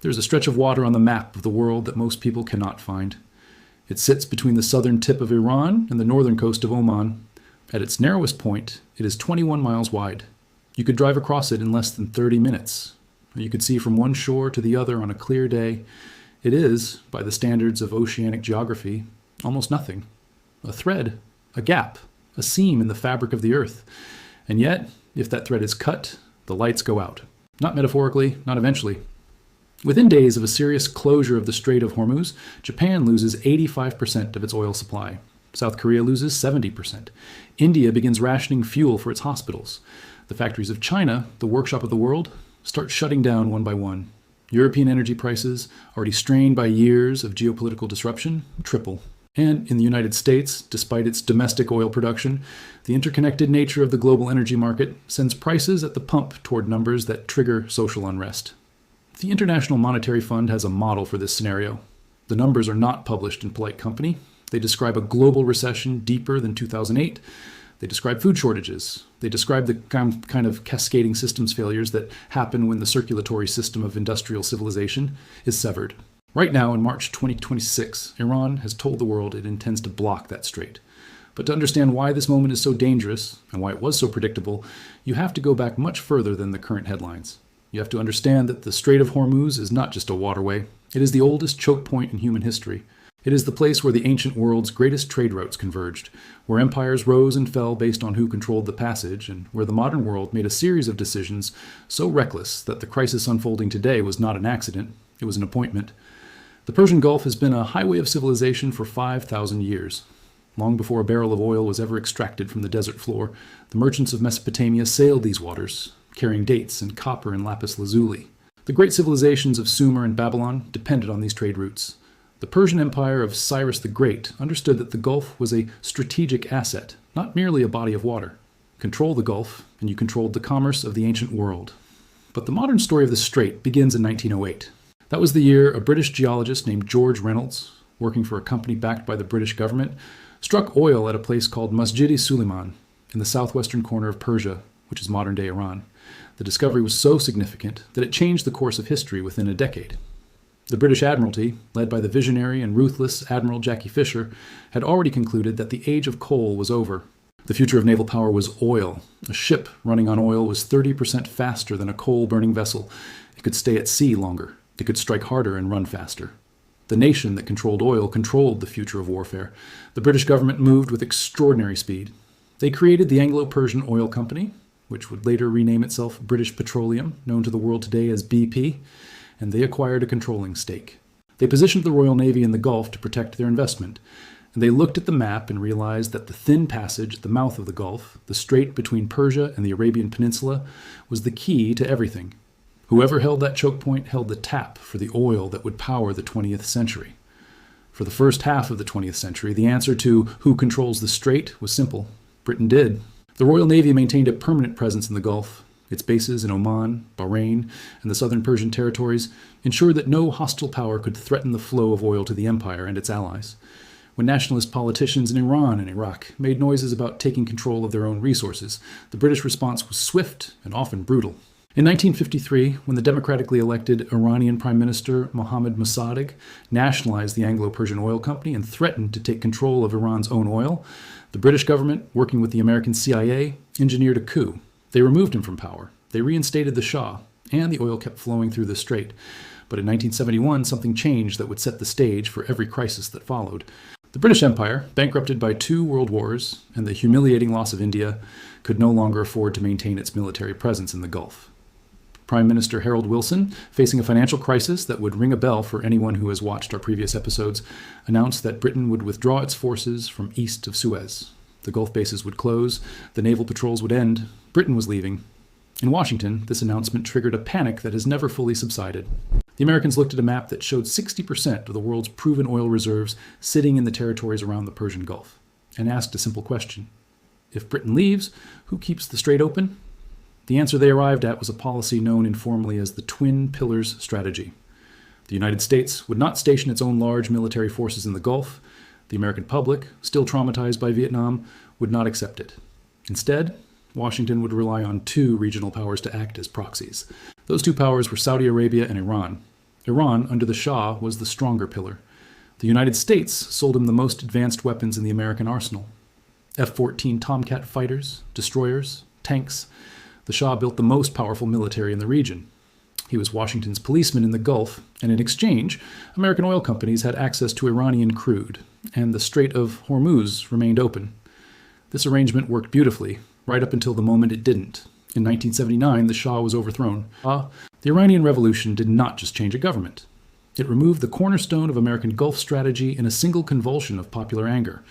There's a stretch of water on the map of the world that most people cannot find. It sits between the southern tip of Iran and the northern coast of Oman. At its narrowest point, it is 21 miles wide. You could drive across it in less than 30 minutes. You could see from one shore to the other on a clear day. It is, by the standards of oceanic geography, almost nothing. A thread, a gap, a seam in the fabric of the earth. And yet, if that thread is cut, the lights go out. Not metaphorically, not eventually. Within days of a serious closure of the Strait of Hormuz, Japan loses 85% of its oil supply. South Korea loses 70%. India begins rationing fuel for its hospitals. The factories of China, the workshop of the world, start shutting down one by one. European energy prices, already strained by years of geopolitical disruption, triple. And in the United States, despite its domestic oil production, the interconnected nature of the global energy market sends prices at the pump toward numbers that trigger social unrest. The International Monetary Fund has a model for this scenario. The numbers are not published in polite company. They describe a global recession deeper than 2008. They describe food shortages. They describe the kind of cascading systems failures that happen when the circulatory system of industrial civilization is severed. Right now, in March 2026, Iran has told the world it intends to block that strait. But to understand why this moment is so dangerous, and why it was so predictable, you have to go back much further than the current headlines. You have to understand that the Strait of Hormuz is not just a waterway. It is the oldest choke point in human history. It is the place where the ancient world's greatest trade routes converged, where empires rose and fell based on who controlled the passage, and where the modern world made a series of decisions so reckless that the crisis unfolding today was not an accident, it was an appointment. The Persian Gulf has been a highway of civilization for 5,000 years. Long before a barrel of oil was ever extracted from the desert floor, the merchants of Mesopotamia sailed these waters, carrying dates and copper and lapis lazuli. The great civilizations of Sumer and Babylon depended on these trade routes. The Persian Empire of Cyrus the Great understood that the Gulf was a strategic asset, not merely a body of water. Control the Gulf, and you controlled the commerce of the ancient world. But the modern story of the Strait begins in 1908. That was the year a British geologist named George Reynolds, working for a company backed by the British government, struck oil at a place called Masjid-i-Suleiman in the southwestern corner of Persia, which is modern-day Iran. The discovery was so significant that it changed the course of history within a decade. The British Admiralty, led by the visionary and ruthless Admiral Jackie Fisher, had already concluded that the age of coal was over. The future of naval power was oil. A ship running on oil was 30% faster than a coal-burning vessel. It could stay at sea longer. It could strike harder and run faster. The nation that controlled oil controlled the future of warfare. The British government moved with extraordinary speed. They created the Anglo-Persian Oil Company, which would later rename itself British Petroleum, known to the world today as BP, and they acquired a controlling stake. They positioned the Royal Navy in the Gulf to protect their investment, and they looked at the map and realized that the thin passage at the mouth of the Gulf, the strait between Persia and the Arabian Peninsula, was the key to everything. Whoever held that choke point held the tap for the oil that would power the 20th century. For the first half of the 20th century, the answer to who controls the strait was simple. Britain did. The Royal Navy maintained a permanent presence in the Gulf. Its bases in Oman, Bahrain, and the southern Persian territories ensured that no hostile power could threaten the flow of oil to the empire and its allies. When nationalist politicians in Iran and Iraq made noises about taking control of their own resources, the British response was swift and often brutal. In 1953, when the democratically elected Iranian Prime Minister Mohammad Mossadegh nationalized the Anglo-Persian Oil Company and threatened to take control of Iran's own oil, the British government, working with the American CIA, engineered a coup. They removed him from power. They reinstated the Shah, and the oil kept flowing through the strait. But in 1971, something changed that would set the stage for every crisis that followed. The British Empire, bankrupted by 2 world wars and the humiliating loss of India, could no longer afford to maintain its military presence in the Gulf. Prime Minister Harold Wilson, facing a financial crisis that would ring a bell for anyone who has watched our previous episodes, announced that Britain would withdraw its forces from east of Suez. The Gulf bases would close, the naval patrols would end, Britain was leaving. In Washington, this announcement triggered a panic that has never fully subsided. The Americans looked at a map that showed 60% of the world's proven oil reserves sitting in the territories around the Persian Gulf, and asked a simple question. If Britain leaves, who keeps the strait open? The answer they arrived at was a policy known informally as the Twin Pillars Strategy. The United States would not station its own large military forces in the Gulf. The American public, still traumatized by Vietnam, would not accept it. Instead, Washington would rely on 2 regional powers to act as proxies. Those 2 powers were Saudi Arabia and Iran. Iran, under the Shah, was the stronger pillar. The United States sold him the most advanced weapons in the American arsenal. F-14 Tomcat fighters, destroyers, tanks. The Shah built the most powerful military in the region. He was Washington's policeman in the Gulf, and in exchange, American oil companies had access to Iranian crude, and the Strait of Hormuz remained open. This arrangement worked beautifully, right up until the moment it didn't. In 1979, the Shah was overthrown. The Iranian Revolution did not just change a government. It removed the cornerstone of American Gulf strategy in a single convulsion of popular anger.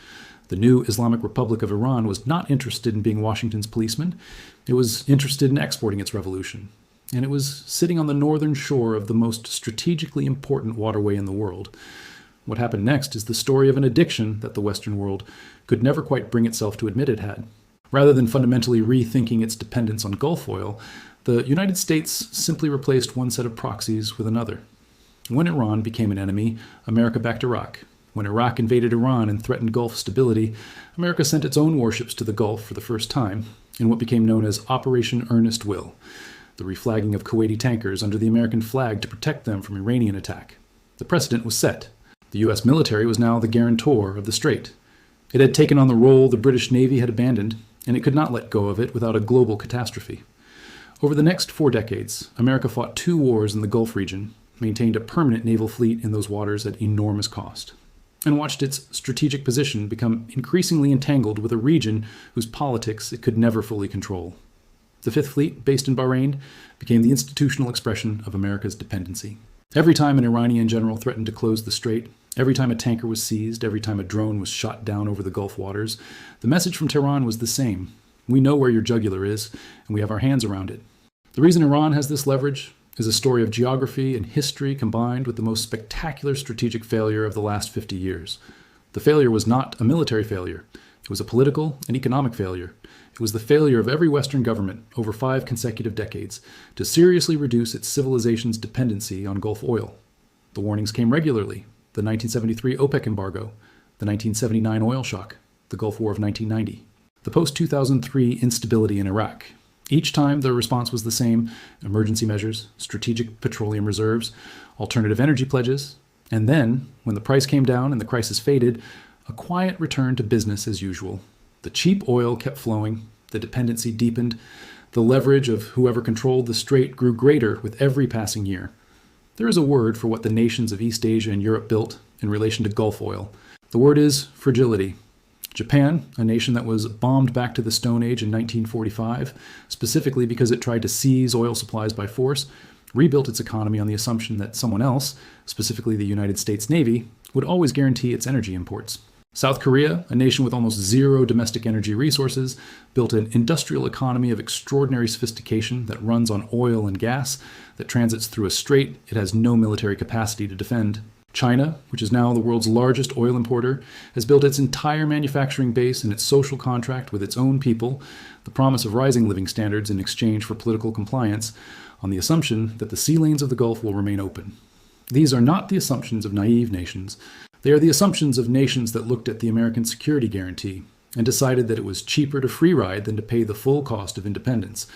The new Islamic Republic of Iran was not interested in being Washington's policeman. It was interested in exporting its revolution. And it was sitting on the northern shore of the most strategically important waterway in the world. What happened next is the story of an addiction that the Western world could never quite bring itself to admit it had. Rather than fundamentally rethinking its dependence on Gulf oil, the United States simply replaced one set of proxies with another. When Iran became an enemy, America backed Iraq. When Iraq invaded Iran and threatened Gulf stability, America sent its own warships to the Gulf for the first time in what became known as Operation Earnest Will, the reflagging of Kuwaiti tankers under the American flag to protect them from Iranian attack. The precedent was set. The U.S. military was now the guarantor of the Strait. It had taken on the role the British Navy had abandoned, and it could not let go of it without a global catastrophe. Over the next 4 decades, America fought 2 wars in the Gulf region, maintained a permanent naval fleet in those waters at enormous cost, and watched its strategic position become increasingly entangled with a region whose politics it could never fully control. The Fifth Fleet, based in Bahrain, became the institutional expression of America's dependency. Every time an Iranian general threatened to close the Strait, every time a tanker was seized, every time a drone was shot down over the Gulf waters, the message from Tehran was the same. We know where your jugular is, and we have our hands around it. The reason Iran has this leverage is a story of geography and history combined with the most spectacular strategic failure of the last 50 years. The failure was not a military failure. It was a political and economic failure. It was the failure of every Western government over 5 consecutive decades to seriously reduce its civilization's dependency on Gulf oil. The warnings came regularly. The 1973 OPEC embargo, the 1979 oil shock, the Gulf War of 1990, the post-2003 instability in Iraq. Each time the response was the same: emergency measures, strategic petroleum reserves, alternative energy pledges, and then, when the price came down and the crisis faded, a quiet return to business as usual. The cheap oil kept flowing, the dependency deepened, the leverage of whoever controlled the Strait grew greater with every passing year. There is a word for what the nations of East Asia and Europe built in relation to Gulf oil. The word is fragility. Japan, a nation that was bombed back to the Stone Age in 1945, specifically because it tried to seize oil supplies by force, rebuilt its economy on the assumption that someone else, specifically the United States Navy, would always guarantee its energy imports. South Korea, a nation with almost zero domestic energy resources, built an industrial economy of extraordinary sophistication that runs on oil and gas, that transits through a strait it has no military capacity to defend. China, which is now the world's largest oil importer, has built its entire manufacturing base and its social contract with its own people, the promise of rising living standards in exchange for political compliance, on the assumption that the sea lanes of the Gulf will remain open. These are not the assumptions of naive nations. They are the assumptions of nations that looked at the American security guarantee and decided that it was cheaper to free ride than to pay the full cost of independence.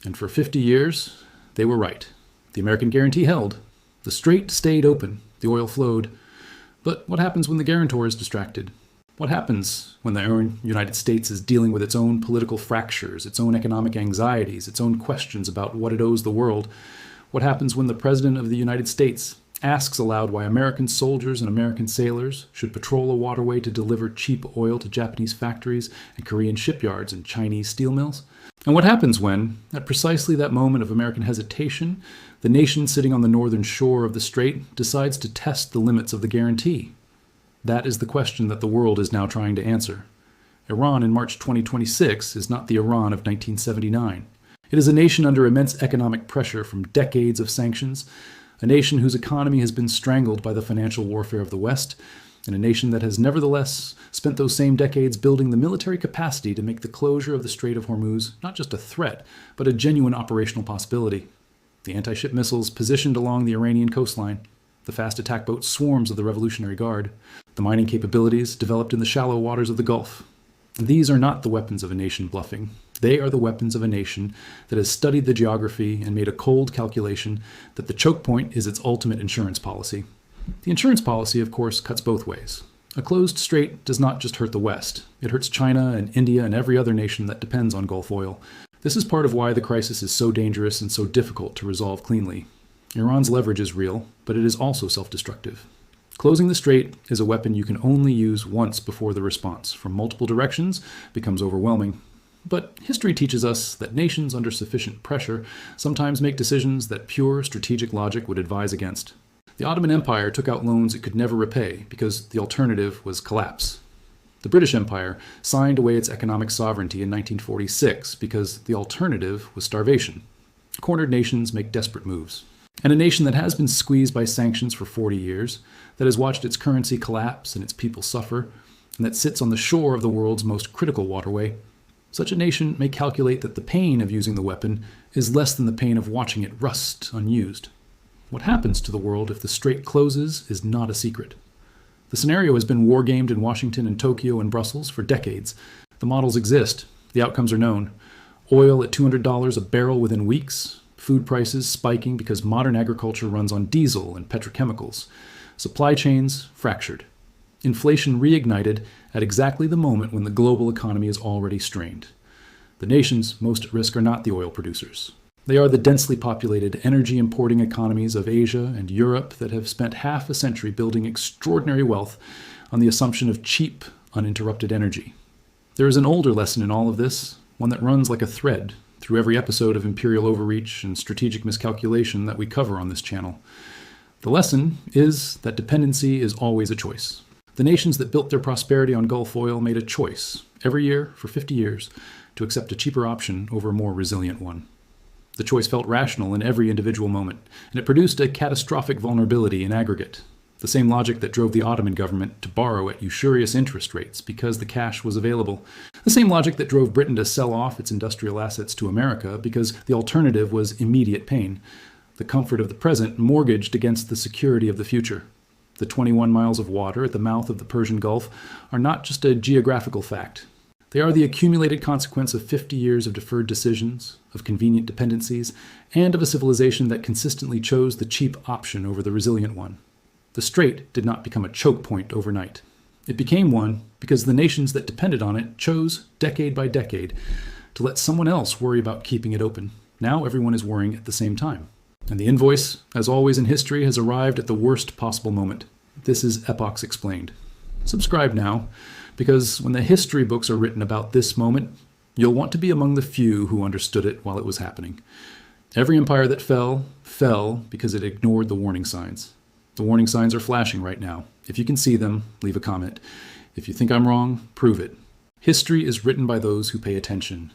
And for 50 years, they were right. The American guarantee held. The Strait stayed open. The oil flowed. But what happens when the guarantor is distracted? What happens when the United States is dealing with its own political fractures, its own economic anxieties, its own questions about what it owes the world? What happens when the President of the United States asks aloud why American soldiers and American sailors should patrol a waterway to deliver cheap oil to Japanese factories and Korean shipyards and Chinese steel mills? And what happens when, at precisely that moment of American hesitation, the nation sitting on the northern shore of the Strait decides to test the limits of the guarantee? That is the question that the world is now trying to answer. Iran in March 2026 is not the Iran of 1979. It is a nation under immense economic pressure from decades of sanctions, a nation whose economy has been strangled by the financial warfare of the West, and a nation that has nevertheless spent those same decades building the military capacity to make the closure of the Strait of Hormuz not just a threat, but a genuine operational possibility. The anti-ship missiles positioned along the Iranian coastline, the fast attack boat swarms of the Revolutionary Guard, the mining capabilities developed in the shallow waters of the Gulf. These are not the weapons of a nation bluffing. They are the weapons of a nation that has studied the geography and made a cold calculation that the choke point is its ultimate insurance policy. The insurance policy, of course, cuts both ways. A closed strait does not just hurt the West. It hurts China and India and every other nation that depends on Gulf oil. This is part of why the crisis is so dangerous and so difficult to resolve cleanly. Iran's leverage is real, but it is also self-destructive. Closing the strait is a weapon you can only use once before the response from multiple directions becomes overwhelming. But history teaches us that nations under sufficient pressure sometimes make decisions that pure strategic logic would advise against. The Ottoman Empire took out loans it could never repay because the alternative was collapse. The British Empire signed away its economic sovereignty in 1946 because the alternative was starvation. Cornered nations make desperate moves. And a nation that has been squeezed by sanctions for 40 years, that has watched its currency collapse and its people suffer, and that sits on the shore of the world's most critical waterway, such a nation may calculate that the pain of using the weapon is less than the pain of watching it rust unused. What happens to the world if the strait closes is not a secret. The scenario has been wargamed in Washington and Tokyo and Brussels for decades. The models exist. The outcomes are known. Oil at $200 a barrel within weeks. Food prices spiking because modern agriculture runs on diesel and petrochemicals. Supply chains fractured. Inflation reignited at exactly the moment when the global economy is already strained. The nations most at risk are not the oil producers. They are the densely populated, energy-importing economies of Asia and Europe that have spent half a century building extraordinary wealth on the assumption of cheap, uninterrupted energy. There is an older lesson in all of this, one that runs like a thread through every episode of imperial overreach and strategic miscalculation that we cover on this channel. The lesson is that dependency is always a choice. The nations that built their prosperity on Gulf oil made a choice, every year for 50 years, to accept a cheaper option over a more resilient one. The choice felt rational in every individual moment, and it produced a catastrophic vulnerability in aggregate. The same logic that drove the Ottoman government to borrow at usurious interest rates because the cash was available. The same logic that drove Britain to sell off its industrial assets to America because the alternative was immediate pain. The comfort of the present mortgaged against the security of the future. The 21 miles of water at the mouth of the Persian Gulf are not just a geographical fact. They are the accumulated consequence of 50 years of deferred decisions, of convenient dependencies, and of a civilization that consistently chose the cheap option over the resilient one. The strait did not become a choke point overnight. It became one because the nations that depended on it chose, decade by decade, to let someone else worry about keeping it open. Now everyone is worrying at the same time. And the invoice, as always in history, has arrived at the worst possible moment. This is Epochs Explained. Subscribe now, because when the history books are written about this moment, you'll want to be among the few who understood it while it was happening. Every empire that fell, fell because it ignored the warning signs. The warning signs are flashing right now. If you can see them, leave a comment. If you think I'm wrong, prove it. History is written by those who pay attention.